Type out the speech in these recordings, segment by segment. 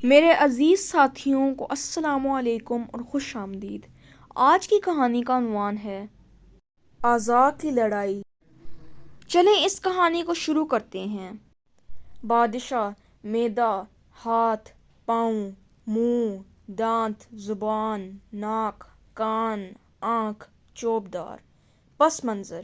میرے عزیز ساتھیوں کو السلام علیکم اور خوش آمدید۔ آج کی کہانی کا عنوان ہے اعضاء کی لڑائی۔ چلیں اس کہانی کو شروع کرتے ہیں۔ بادشاہ، معدہ، ہاتھ، پاؤں، منہ، دانت، زبان، ناک، کان، آنکھ، چوبدار۔ پس منظر: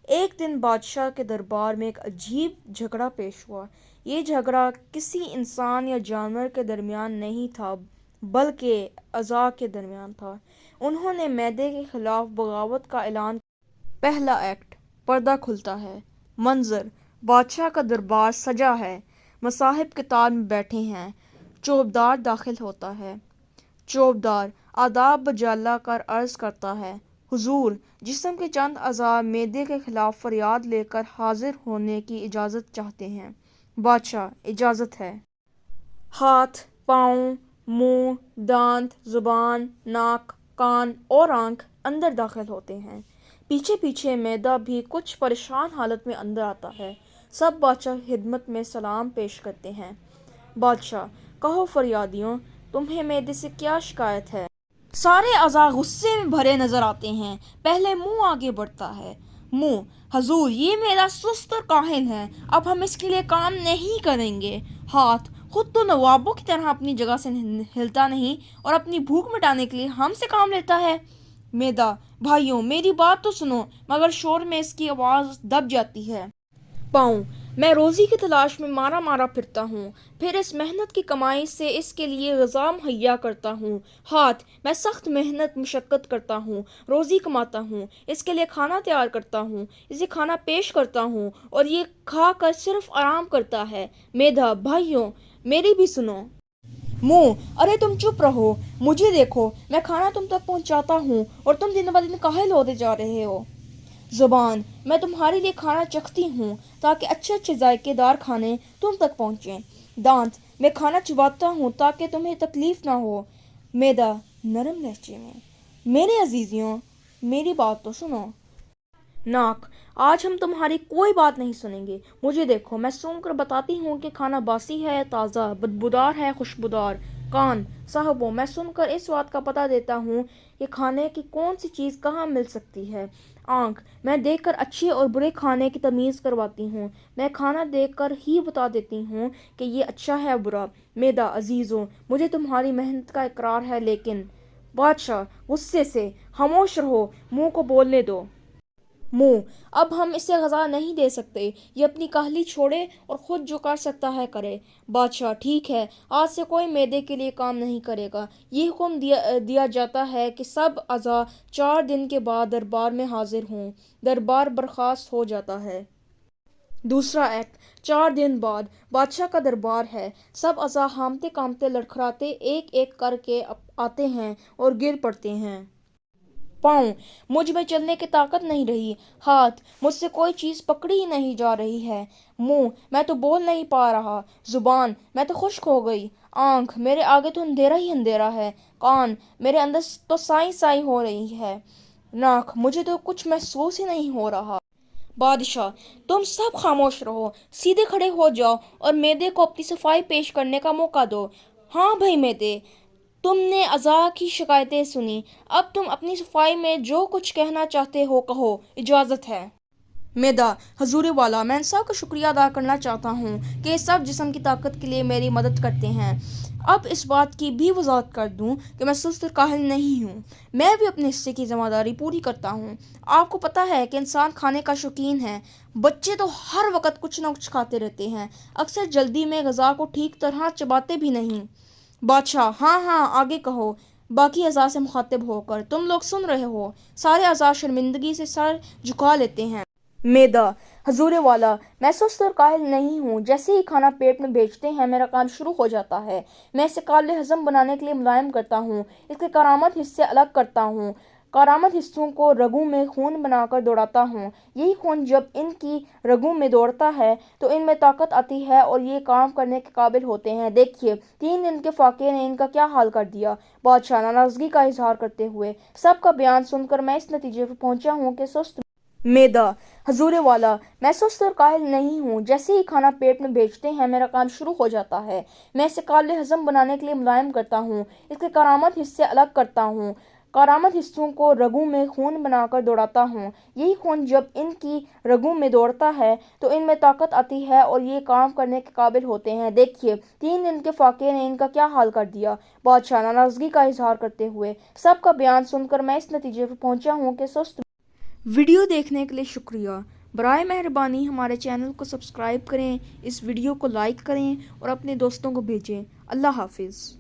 ایک دن بادشاہ کے دربار میں ایک عجیب جھگڑا پیش ہوا۔ یہ جھگڑا کسی انسان یا جانور کے درمیان نہیں تھا بلکہ اعضاء کے درمیان تھا۔ انہوں نے معدے کے خلاف بغاوت کا اعلان کیا۔ پہلا ایکٹ: پردہ کھلتا ہے۔ منظر: بادشاہ کا دربار سجا ہے، مصاحب کتاب میں بیٹھے ہیں۔ چوبدار داخل ہوتا ہے۔ چوبدار آداب بجالا کر عرض کرتا ہے: حضور، جسم کے چند اعضاء معدے کے خلاف فریاد لے کر حاضر ہونے کی اجازت چاہتے ہیں۔ بادشاہ: اجازت ہے۔ ہاتھ، پاؤں، منہ، دانت، زبان، ناک، کان اور آنکھ اندر داخل ہوتے ہیں۔ پیچھے پیچھے معدہ بھی کچھ پریشان حالت میں اندر آتا ہے۔ سب بادشاہ کی خدمت میں سلام پیش کرتے ہیں۔ بادشاہ: کہو فریادیوں، تمہیں معدے سے کیا شکایت ہے؟ سارے اعضاء غصے میں بھرے نظر آتے ہیں۔ پہلے منہ آگے بڑھتا ہے۔ منہ: حضور، یہ معدہ سست اور کاہل ہے، اب ہم اس کے لیے کام نہیں کریں گے۔ ہاتھ: خود تو نوابوں کی طرح اپنی جگہ سے ہلتا نہیں اور اپنی بھوک مٹانے کے لیے ہم سے کام لیتا ہے۔ معدہ: بھائیوں، میری بات تو سنو، مگر شور میں اس کی آواز دب جاتی ہے۔ پاؤں: میں روزی کی تلاش میں مارا مارا پھرتا ہوں، پھر اس محنت کی کمائی سے اس کے لیے غذا مہیا کرتا ہوں۔ ہاتھ: میں سخت محنت مشقت کرتا ہوں، روزی کماتا ہوں، اس کے لیے کھانا تیار کرتا ہوں، اسے کھانا پیش کرتا ہوں اور یہ کھا کر صرف آرام کرتا ہے۔ معدہ: بھائیوں، میری بھی سنو۔ منہ: ارے تم چپ رہو، مجھے دیکھو، میں کھانا تم تک پہنچاتا ہوں اور تم دن بدن کاہل ہوتے جا رہے ہو۔ زبان: میں تمہارے لیے کھانا چکھتی ہوں تاکہ اچھے اچھے ذائقے دار کھانے تم تک پہنچیں۔ دانت: میں کھانا چباتا ہوں تاکہ تمہیں تکلیف نہ ہو۔ معدہ نرم لہجے میں: میرے عزیزوں، میری بات تو سنو۔ ناک: آج ہم تمہاری کوئی بات نہیں سنیں گے، مجھے دیکھو، میں سونگھ کر بتاتی ہوں کہ کھانا باسی ہے یا تازہ، بدبودار ہے یا خوشبودار۔ کان: صاحبو، میں سن کر اس بات کا پتہ دیتا ہوں کہ کھانے کی کون سی چیز کہاں مل سکتی ہے۔ آنکھ: میں دیکھ کر اچھے اور برے کھانے کی تمیز کرواتی ہوں، میں کھانا دیکھ کر ہی بتا دیتی ہوں کہ یہ اچھا ہے یا برا۔ معدہ: عزیزو، مجھے تمہاری محنت کا اقرار ہے لیکن… بادشاہ غصے سے: خاموش رہو، منہ کو بولنے دو۔ منہ: اب ہم اسے غذا نہیں دے سکتے، یہ اپنی کاہلی چھوڑے اور خود جو کر سکتا ہے کرے۔ بادشاہ: ٹھیک ہے، آج سے کوئی معدے کے لیے کام نہیں کرے گا۔ یہ حکم دیا جاتا ہے کہ سب اعضاء 4 دن کے بعد دربار میں حاضر ہوں۔ دربار برخاست ہو جاتا ہے۔ دوسرا ایکٹ: 4 دن بعد بادشاہ کا دربار ہے۔ سب اعضاء ہامتے کانپتے لڑکھڑاتے ایک ایک کر کے آتے ہیں اور گر پڑتے ہیں۔ پاؤں: مجھ میں چلنے کی طاقت نہیں رہی۔ ہاتھ: مجھ سے کوئی چیز پکڑی ہی نہیں جا رہی ہے۔ منہ: میں تو بول نہیں پا رہا۔ زبان: میں تو خشک ہو گئی۔ آنکھ: میرے آگے تو اندھیرا ہی اندھیرا ہے۔ کان: میرے اندر تو سائی سائی ہو رہی ہے۔ ناک: مجھے تو کچھ محسوس ہی نہیں ہو رہا۔ بادشاہ: تم سب خاموش رہو، سیدھے کھڑے ہو جاؤ اور معدے کو اپنی صفائی پیش کرنے کا موقع دو۔ ہاں بھائی معدے، تم نے اعضاء کی شکایتیں سنیں، اب تم اپنی صفائی میں جو کچھ کہنا چاہتے ہو کہو، اجازت ہے۔ معدہ: حضور والا، میں ان سب کا شکریہ ادا کرنا چاہتا ہوں کہ یہ سب جسم کی طاقت کے لیے میری مدد کرتے ہیں۔ اب اس بات کی بھی وضاحت کر دوں کہ میں سست اور کاہل نہیں ہوں، میں بھی اپنے حصے کی ذمہ داری پوری کرتا ہوں۔ آپ کو پتہ ہے کہ انسان کھانے کا شوقین ہے، بچے تو ہر وقت کچھ نہ کچھ کھاتے رہتے ہیں، اکثر جلدی میں غذا کو ٹھیک طرح چباتے بھی نہیں۔ بادشاہ: ہاں ہاں، آگے کہو۔ باقی اعضاء سے مخاطب ہو کر: تم لوگ سن رہے ہو؟ سارے اعضاء شرمندگی سے سر جھکا لیتے ہیں۔ معدہ: حضور والا، میں سست اور کاہل نہیں ہوں، جیسے ہی کھانا پیٹ میں بھیجتے ہیں میرا کام شروع ہو جاتا ہے۔ میں اسے قابل ہضم بنانے کے لیے ملائم کرتا ہوں، اس کے کارآمد حصے الگ کرتا ہوں، کارآمد حصوں کو رگوں میں خون بنا کر دوڑاتا ہوں۔ یہی خون جب ان کی رگوں میں دوڑتا ہے تو ان میں طاقت آتی ہے اور یہ کام کرنے کے قابل ہوتے ہیں۔ دیکھیے، 3 دن کے فاقے نے ان کا کیا حال کر دیا۔ بادشاہ ناراضگی کا اظہار کرتے ہوئے: سب کا بیان سن کر میں اس نتیجے پر پہنچا ہوں کہ سست میدا۔ حضور والا، میں سست اور کاہل نہیں ہوں، جیسے ہی کھانا پیٹ میں بھیجتے ہیں میرا کام شروع ہو جاتا ہے۔ میں اسے قابل ہضم بنانے کے لیے ملائم کرتا ہوں، اس کے کارآمد حصے الگ کرتا ہوں، کارآمد حصوں کو رگوں میں خون بنا کر دوڑاتا ہوں۔ یہی خون جب ان کی رگوں میں دوڑتا ہے تو ان میں طاقت آتی ہے اور یہ کام کرنے کے قابل ہوتے ہیں۔ دیکھیے 3 دن کے فاقے نے ان کا کیا حال کر دیا۔ بادشاہ ناراضگی کا اظہار کرتے ہوئے، سب کا بیان سن کر میں اس نتیجے پر پہنچا ہوں کہ سست ویڈیو دیکھنے کے لیے شکریہ۔ برائے مہربانی ہمارے چینل کو سبسکرائب کریں، اس ویڈیو کو لائک کریں اور اپنے دوستوں کو بھیجیں۔ اللہ حافظ۔